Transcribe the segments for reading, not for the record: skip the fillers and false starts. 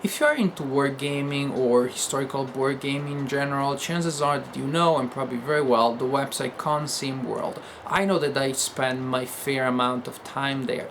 If you are into wargaming or historical board gaming in general, chances are that you know, and probably very well, the website Fomm World. I know that I spend my fair amount of time there.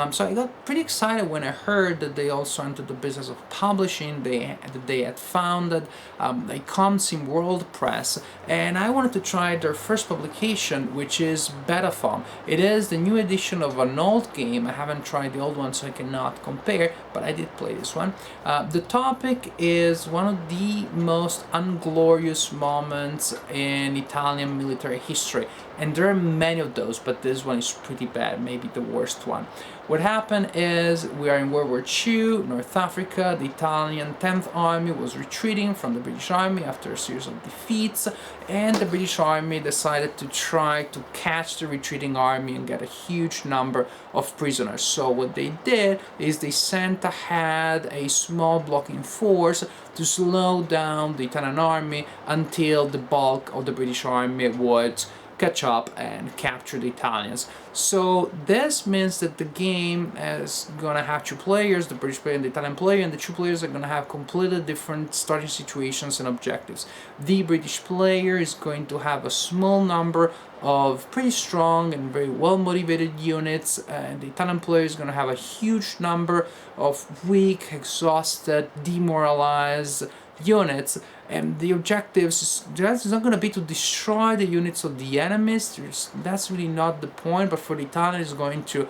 So I got pretty excited when I heard that they also entered the business of publishing, that they had founded a Fomm World Press, and I wanted to try their first publication, which is Beda Fomm. It is the new edition of an old game. I haven't tried the old one, so I cannot compare, but I did play this one. The topic is one of the most unglorious moments in Italian military history, and there are many of those, but this one is pretty bad, maybe the worst one. What happened is we are in World War II, North Africa. The Italian 10th Army was retreating from the British Army after a series of defeats, and the British Army decided to try to catch the retreating army and get a huge number of prisoners. So what they did is they sent ahead a small blocking force to slow down the Italian army until the bulk of the British army would catch up and capture the Italians. So this means that the game is gonna have two players, the British player and the Italian player, and the two players are gonna have completely different starting situations and objectives. The British player is going to have a small number of pretty strong and very well motivated units, and the Italian player is going to have a huge number of weak, exhausted, demoralized units, and the objectives is not going to be to destroy the units of the enemies. That's really not the point, but for the Italians, it's going to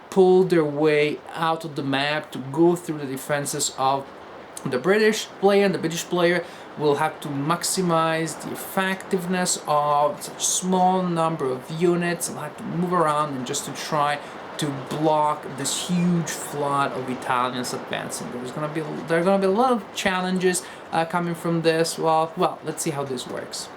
pull their way out of the map to go through the defenses of the British player, and the British player will have to maximize the effectiveness of such a small number of units. They'll have to move around and just to try to block this huge flood of Italians advancing. There are gonna be a lot of challenges coming from this. Well, let's see how this works.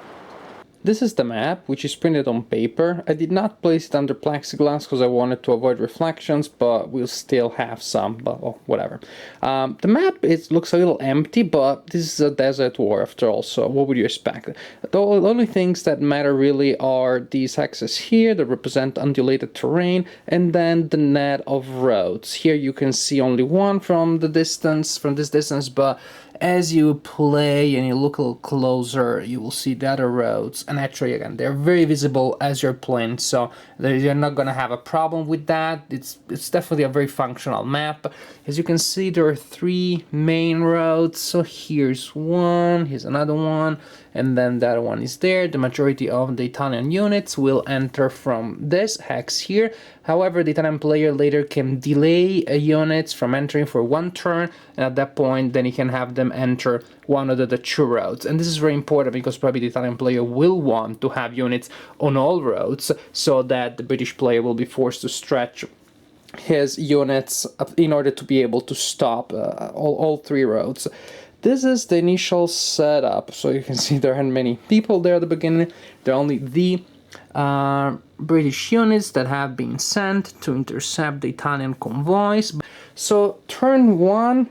This is the map, which is printed on paper. I did not place it under plexiglass because I wanted to avoid reflections, but we'll still have some, but oh, whatever. The map looks a little empty, but this is a desert war after all, so what would you expect? The only things that matter really are these axes here that represent undulated terrain, and then the net of roads. Here you can see only one from this distance, but as you play and you look a little closer, you will see the other roads, and actually again they're very visible as you're playing, so you're not gonna have a problem with that. It's definitely a very functional map. As you can see, there are three main roads, so here's one, here's another one, and then that one is there. The majority of the Italian units will enter from this hex here. However, the Italian player later can delay units from entering for one turn, and at that point then he can have them enter one of the two roads. And this is very important because probably the Italian player will want to have units on all roads, so that the British player will be forced to stretch his units in order to be able to stop all three roads. This is the initial setup, so you can see there aren't many people there at the beginning. There are only the British units that have been sent to intercept the Italian convoys. So turn one,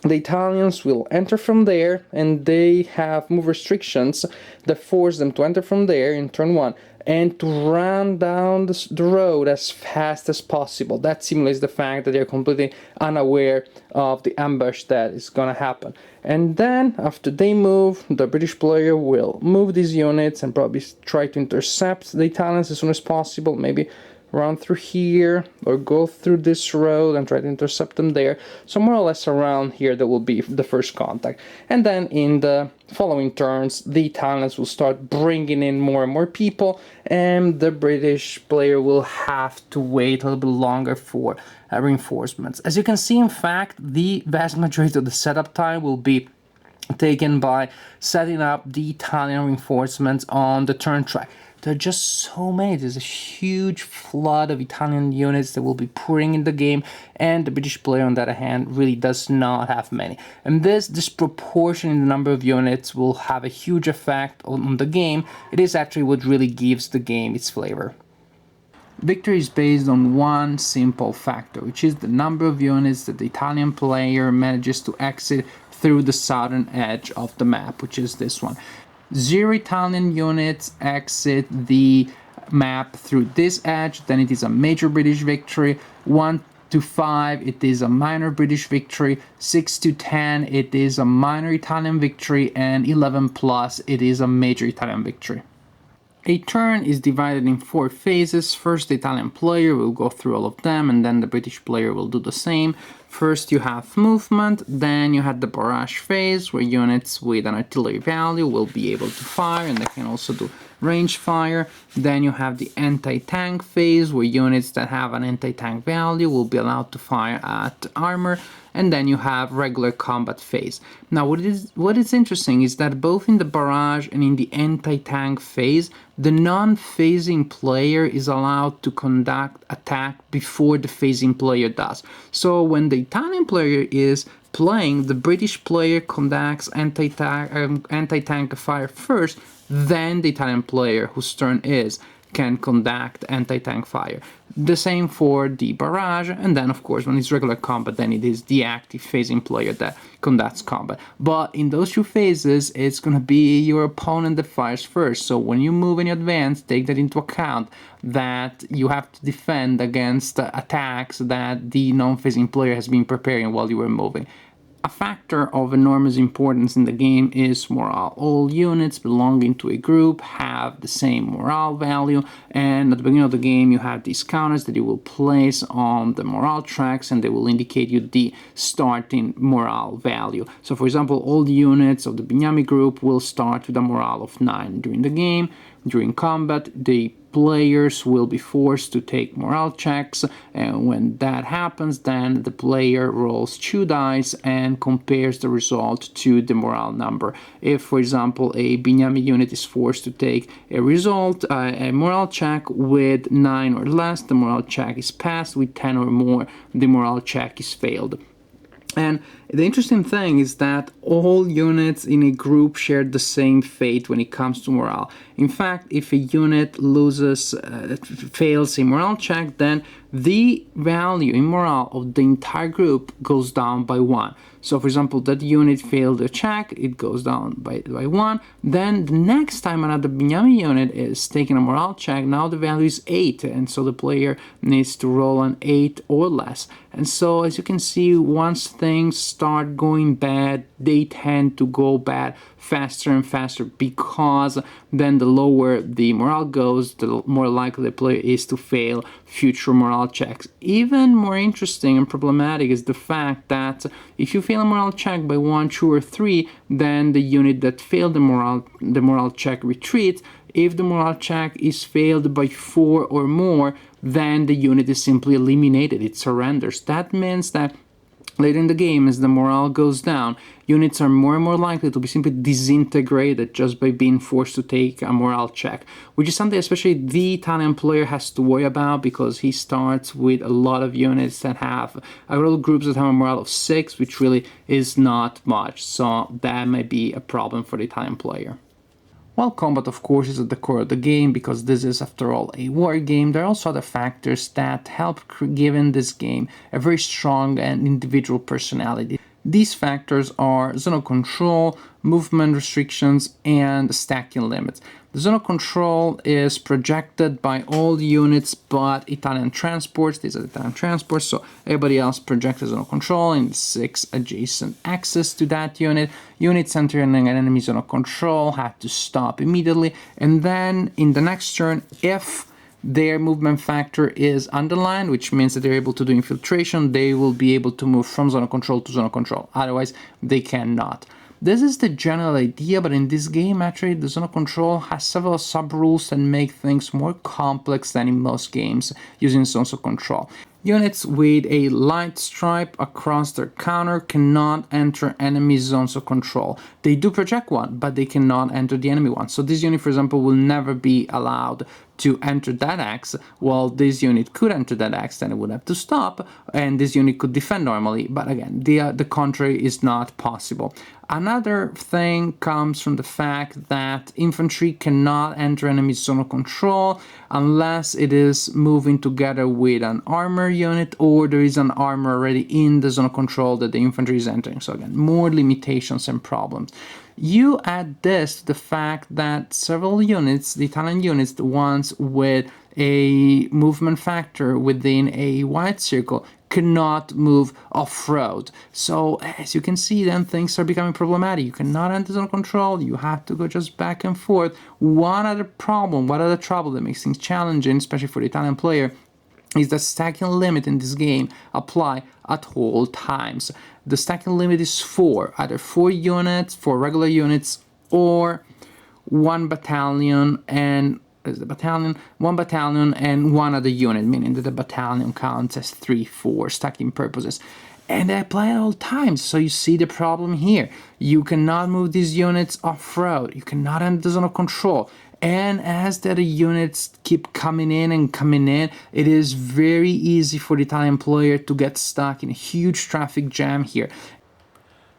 the Italians will enter from there, and they have move restrictions that force them to enter from there in turn one and to run down the road as fast as possible. That simulates the fact that they're completely unaware of the ambush that is gonna happen. And then after they move, the British player will move these units and probably try to intercept the Italians as soon as possible, maybe run through here or go through this road and try to intercept them there. So more or less around here that will be the first contact. And then in the following turns, the Italians will start bringing in more and more people, and the British player will have to wait a little bit longer for reinforcements. As you can see, in fact, the vast majority of the setup time will be taken by setting up the Italian reinforcements on the turn track. There are just so many. There's a huge flood of Italian units that will be pouring in the game, and the British player, on the other hand, really does not have many. And this disproportion in the number of units will have a huge effect on the game. It is actually what really gives the game its flavor. Victory is based on one simple factor, which is the number of units that the Italian player manages to exit through the southern edge of the map, which is this one. 0 Italian units exit the map through this edge, then it is a major British victory. 1 to 5, it is a minor British victory. 6 to 10, it is a minor Italian victory. And 11 plus, it is a major Italian victory. A turn is divided in 4 phases. First, the Italian player will go through all of them, and then the British player will do the same. First, you have movement, then you have the barrage phase, where units with an artillery value will be able to fire, and they can also do range fire. Then you have the anti-tank phase, where units that have an anti-tank value will be allowed to fire at armor. And then you have regular combat phase. Now, what is interesting is that both in the barrage and in the anti-tank phase, the non-phasing player is allowed to conduct attack before the phasing player does. So when the Italian player is playing, the British player conducts anti-tank fire first, then the Italian player, whose turn is, can conduct anti-tank fire. The same for the barrage, and then of course when it's regular combat, then it is the active phasing player that conducts combat. But in those 2 phases, it's gonna be your opponent that fires first. So when you move in advance, take that into account, that you have to defend against attacks that the non-phasing player has been preparing while you were moving. A factor of enormous importance in the game is morale. All units belonging to a group have the same morale value, and at the beginning of the game you have these counters that you will place on the morale tracks, and they will indicate you the starting morale value. So for example, all the units of the Bignami group will start with a morale of 9 during the game. During combat, the players will be forced to take morale checks, and when that happens, then the player rolls 2 dice and compares the result to the morale number. If, for example, a Bignami unit is forced to take a morale check with 9 or less, the morale check is passed. With 10 or more, the morale check is failed. And the interesting thing is that all units in a group share the same fate when it comes to morale. In fact, if a unit fails a morale check, then the value in morale of the entire group goes down by 1. So for example, that unit failed a check, it goes down by 1. Then the next time another Bignami unit is taking a morale check, now the value is 8, and so the player needs to roll an 8 or less. And so as you can see, once things start going bad, they tend to go bad faster and faster, because then the lower the morale goes, the more likely the player is to fail future morale checks. Even more interesting and problematic is the fact that if you fail a morale check by 1, 2, or 3, then the unit that failed the morale check retreats. If the morale check is failed by 4 or more, then the unit is simply eliminated, it surrenders. That means that later in the game, as the morale goes down, units are more and more likely to be simply disintegrated just by being forced to take a morale check, which is something especially the Italian player has to worry about, because he starts with a lot of units that have a lot of groups that have a morale of 6, which really is not much. So that might be a problem for the Italian player. While combat, of course, is at the core of the game, because this is, after all, a war game, there are also other factors that help give in this game a very strong and individual personality. These factors are zonal control, movement restrictions, and stacking limits. The zone of control is projected by all units but Italian transports. These are Italian transports, so everybody else projects the zone of control in 6 adjacent axes to that unit. Units entering an enemy zone of control have to stop immediately, and then in the next turn, if their movement factor is underlined, which means that they're able to do infiltration, they will be able to move from zone of control to zone of control. Otherwise, they cannot. This is the general idea, but in this game, actually, the zone of control has several sub-rules that make things more complex than in most games using zones of control. Units with a light stripe across their counter cannot enter enemy zones of control. They do project one, but they cannot enter the enemy one. So this unit, for example, will never be allowed to enter that axe, while this unit could enter that axe, then it would have to stop, and this unit could defend normally, but again, the contrary is not possible. Another thing comes from the fact that infantry cannot enter enemy zone of control unless it is moving together with an armor unit, or there is an armor already in the zone of control that the infantry is entering. So again, more limitations and problems. You add this to the fact that several units, the Italian units, the ones with a movement factor within a white circle, cannot move off-road. So as you can see, then things are becoming problematic. You cannot enter zone control. You have to go just back and forth. One other trouble that makes things challenging, especially for the Italian player, is the stacking limit in this game apply at all times. The stacking limit is 4, either 4 units, 4 regular units, or 1 battalion and one battalion and 1 other unit, meaning that the battalion counts as 3, 4 stacking purposes. And they apply at all times. So you see the problem here. You cannot move these units off-road. You cannot enter the zone of control. And as the units keep coming in, it is very easy for the Italian player to get stuck in a huge traffic jam here.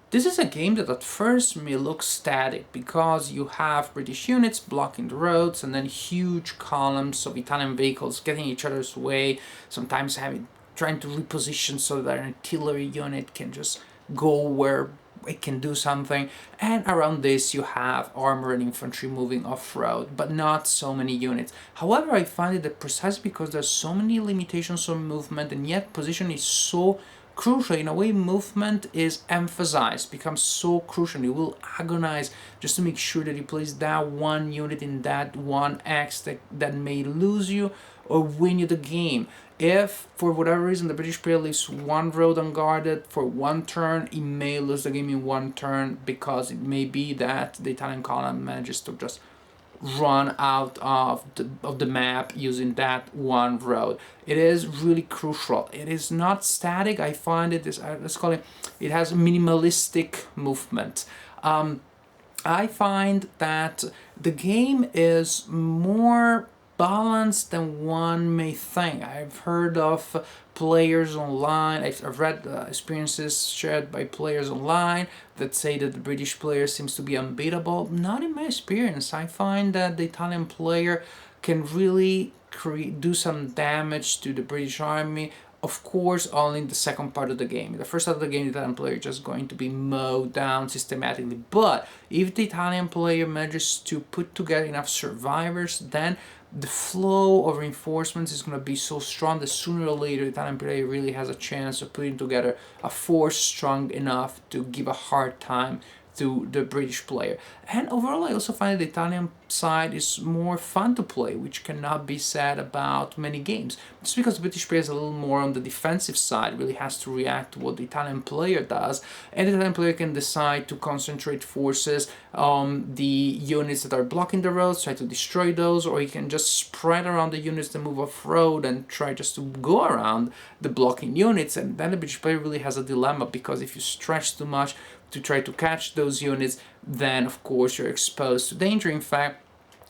This is a game that at first may look static because you have British units blocking the roads and then huge columns of Italian vehicles getting each other's way, sometimes trying to reposition so that an artillery unit can just go where it can do something, and around this you have armor and infantry moving off-road, but not so many units. However, I find it that precisely because there's so many limitations on movement and yet position is so crucial, in a way movement is emphasized, becomes so crucial. You will agonize just to make sure that you place that one unit in that one X that may lose you or win you the game. If for whatever reason the British player leaves one road unguarded for one turn, it may lose the game in one turn because it may be that the Italian column manages to just run out of the map using that one road. It is really crucial. It is not static. I find it is, let's call it, it has minimalistic movement. I find that the game is more balanced than one may think. I've heard of players online, I've read experiences shared by players online that say that the British player seems to be unbeatable. Not in my experience. I find that the Italian player can really do some damage to the British army. Of course, only in the second part of the game. In the first part of the game, the Italian player is just going to be mowed down systematically. But if the Italian player manages to put together enough survivors, then the flow of reinforcements is going to be so strong that sooner or later the Italian player really has a chance of putting together a force strong enough to give a hard time to the British player. And overall, I also find the Italian side is more fun to play, which cannot be said about many games. Just because the British player is a little more on the defensive side, really has to react to what the Italian player does, and the Italian player can decide to concentrate forces on the units that are blocking the roads, try to destroy those, or he can just spread around the units that move off-road and try just to go around the blocking units. And then the British player really has a dilemma, because if you stretch too much to try to catch those units, then of course you're exposed to danger. In fact,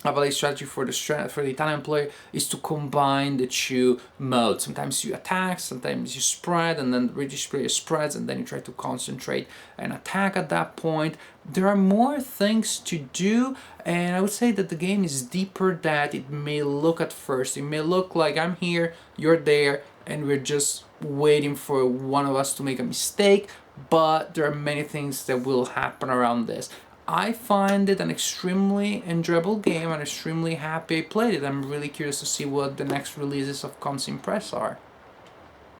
a valid strategy for the Italian player is to combine the two modes. Sometimes you attack, sometimes you spread, and then the British player spreads, and then you try to concentrate and attack at that point. There are more things to do, and I would say that the game is deeper than it may look at first. It may look like I'm here, you're there, and we're just waiting for one of us to make a mistake, but there are many things that will happen around this. I find it an extremely enjoyable game and extremely happy I played it. I'm really curious to see what the next releases of Consim Press are.